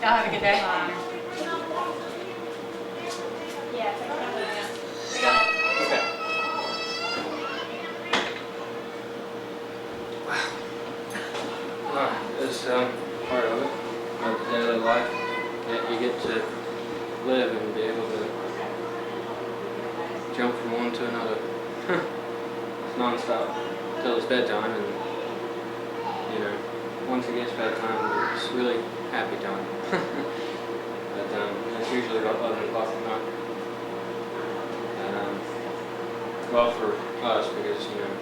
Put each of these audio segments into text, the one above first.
Y'all have a good day. Yeah. Okay. It's part of it, of the daily life that you get to live and be able to jump from one to another. It's non-stop till it's bedtime, and you know, once it gets bedtime, it's really happy time. But it's usually about 11 o'clock at night. And well, for us, because you know,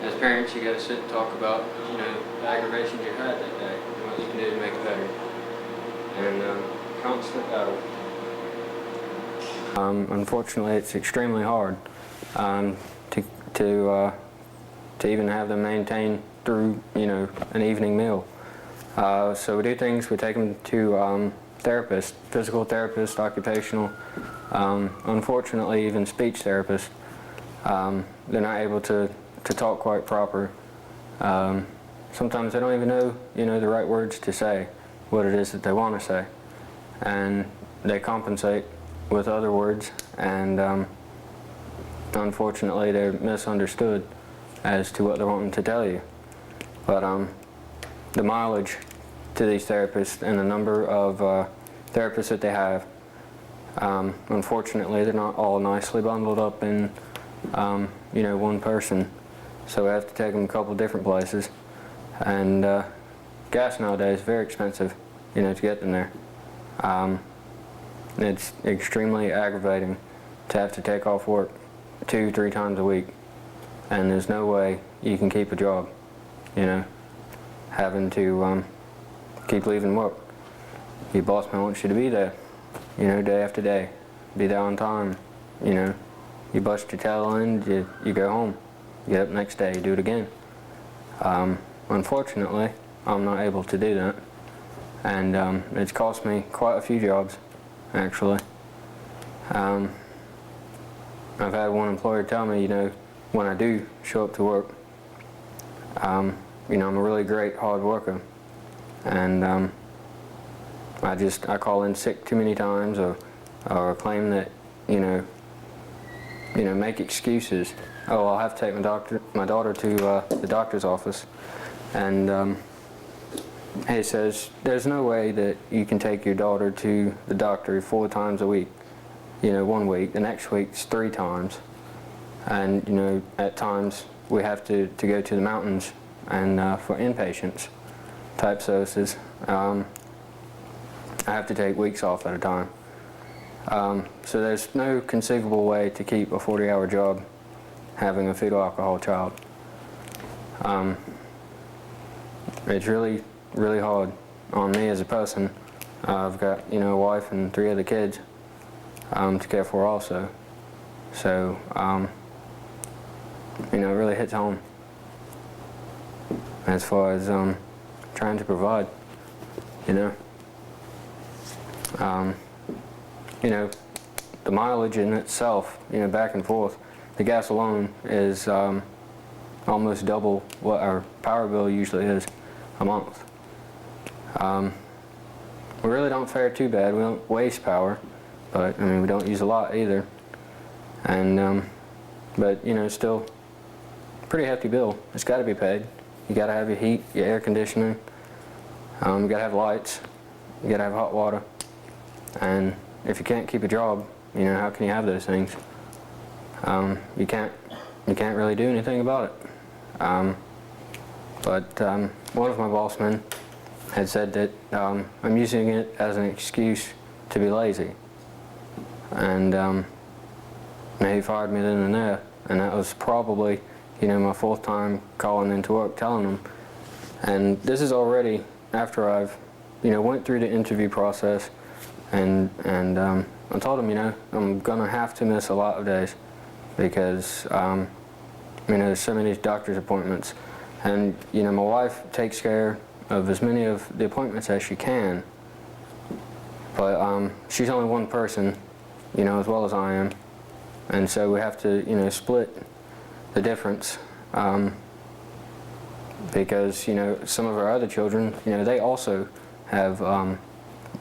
as parents, you got to sit and talk about, you know, the aggravations you had that day and what you can do to make it better. And constant battle. Unfortunately, it's extremely hard to even have them maintain through, you know, an evening meal. So we do things. We take them to therapists, physical therapists, occupational. Unfortunately, even speech therapists. They're not able to talk quite proper. Sometimes they don't even know, you know, the right words to say, what it is that they want to say, and they compensate with other words, and unfortunately they're misunderstood as to what they're wanting to tell you. But the mileage to these therapists and the number of therapists that they have, unfortunately they're not all nicely bundled up in you know, one person. So we have to take them a couple different places, and gas nowadays is very expensive, you know, to get them there. It's extremely aggravating to have to take off work 2-3 times a week, and there's no way you can keep a job, you know, having to keep leaving work. Your boss man wants you to be there, you know, day after day, be there on time, you know. You bust your tail end, you go home. You get up next day, you do it again. Unfortunately, I'm not able to do that, and it's cost me quite a few jobs, actually. I've had one employer tell me, you know, when I do show up to work, you know, I'm a really great hard worker, and I call in sick too many times, or claim that, you know, make excuses. Oh, I'll have to take my daughter to the doctor's office, and he says, there's no way that you can take your daughter to the doctor 4 times a week. You know, one week, the next week's 3 times. And, you know, at times we have to go to the mountains and for inpatients type services. I have to take weeks off at a time. So there's no conceivable way to keep a 40-hour job having a fetal alcohol child. It's really, really hard on me as a person. I've got, you know, a wife and 3 other kids to care for also. So, you know, it really hits home as far as trying to provide, you know. You know, the mileage in itself, you know, back and forth, the gas alone is almost double what our power bill usually is a month. We really don't fare too bad. We don't waste power, but I mean, we don't use a lot either. And but you know, still pretty hefty bill. It's got to be paid. You got to have your heat, your air conditioning. You got to have lights. You got to have hot water. And if you can't keep a job, you know, how can you have those things? You can't really do anything about it. But one of my boss men had said that I'm using it as an excuse to be lazy, and he fired me then and there. And that was probably, you know, my 4th time calling into work telling him. And this is already after I've, you know, went through the interview process. And I told him, you know, I'm gonna have to miss a lot of days because, you know, there's so many doctor's appointments, and you know, my wife takes care of as many of the appointments as she can, but she's only one person, you know, as well as I am, and so we have to, you know, split the difference because, you know, some of our other children, you know, they also have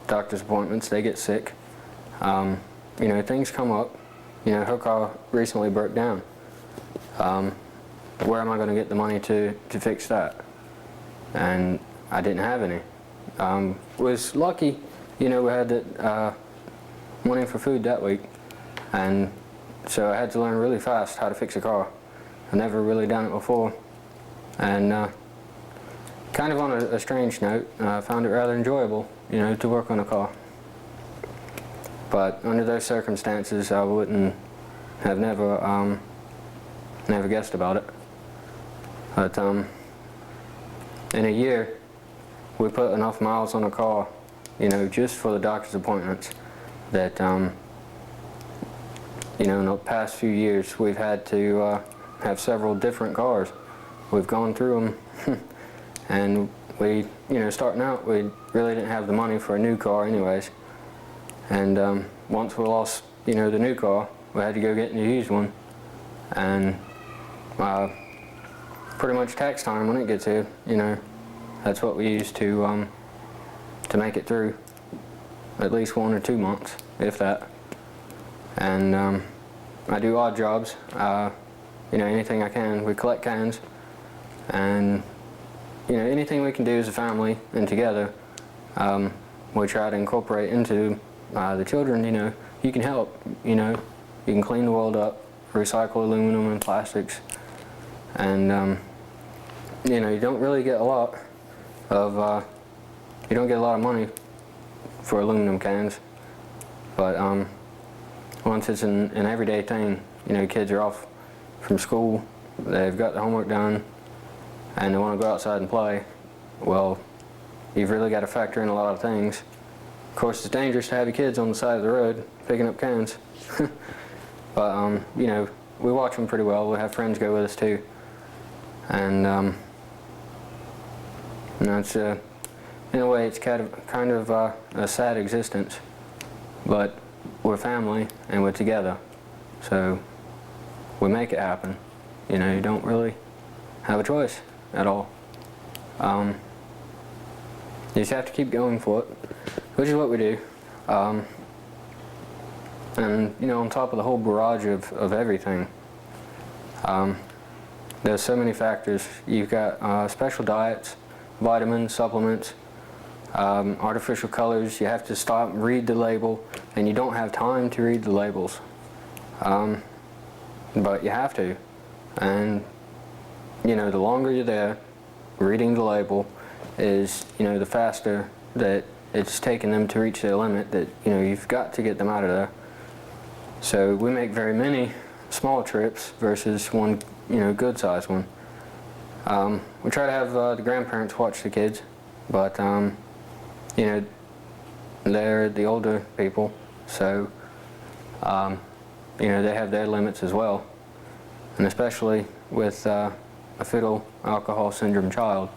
doctor's appointments, they get sick. You know, things come up. You know, her car recently broke down. Where am I going to get the money to fix that? And I didn't have any. Was lucky, you know, we had that money for food that week, and so I had to learn really fast how to fix a car. I've never really done it before, and kind of on a strange note, I found it rather enjoyable, you know, to work on a car. But under those circumstances, I wouldn't have never guessed about it. But in a year, we put enough miles on a car, you know, just for the doctor's appointments, that you know, in the past few years, we've had to have several different cars. We've gone through them, and we, you know, starting out, we really didn't have the money for a new car anyways. And once we lost, you know, the new car, we had to go get a used one. And pretty much tax time when it gets here, you know, that's what we use to make it through at least 1 or 2 months, if that. And I do odd jobs, you know, anything I can. We collect cans, and you know, anything we can do as a family and together, we try to incorporate into the children. You know, you can help, you know, you can clean the world up, recycle aluminum and plastics, and you know, you don't really get a lot of, you don't get a lot of money for aluminum cans, but once it's an everyday thing, you know, kids are off from school, they've got their homework done, and they want to go outside and play, well, you've really got to factor in a lot of things. Of course, it's dangerous to have your kids on the side of the road picking up cans. But, you know, we watch them pretty well. We have friends go with us too. And, you know, it's, in a way, it's kind of a sad existence. But we're family and we're together. So we make it happen. You know, you don't really have a choice at all. You just have to keep going for it, which is what we do. And you know, on top of the whole barrage of everything, there's so many factors. You've got special diets, vitamins, supplements, artificial colors. You have to stop and read the label, and you don't have time to read the labels. But you have to. And you know, the longer you're there reading the label is, you know, the faster that it's taking them to reach their limit, that, you know, you've got to get them out of there. So we make very many small trips versus one, you know, good sized one. We try to have the grandparents watch the kids, but you know, they're the older people, so you know, they have their limits as well. And especially with a fetal alcohol syndrome child,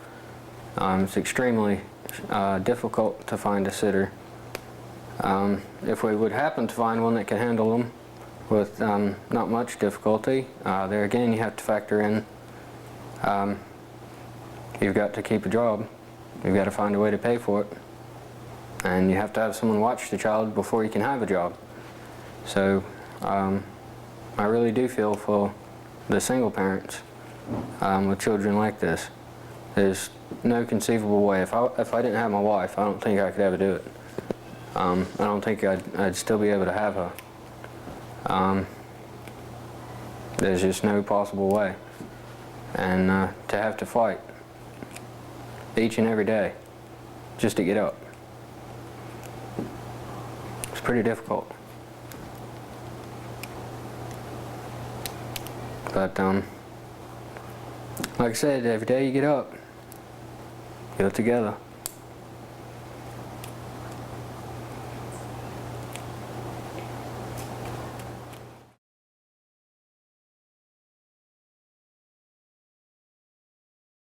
it's extremely difficult to find a sitter. If we would happen to find one that can handle them with not much difficulty, there again you have to factor in, you've got to keep a job, you've got to find a way to pay for it, and you have to have someone watch the child before you can have a job. So I really do feel for the single parents with children like this. There's no conceivable way. If I didn't have my wife, I don't think I could ever do it. I don't think I'd still be able to have her. There's just no possible way. And to have to fight each and every day just to get up, it's pretty difficult. But like I said, every day you get up, get it together.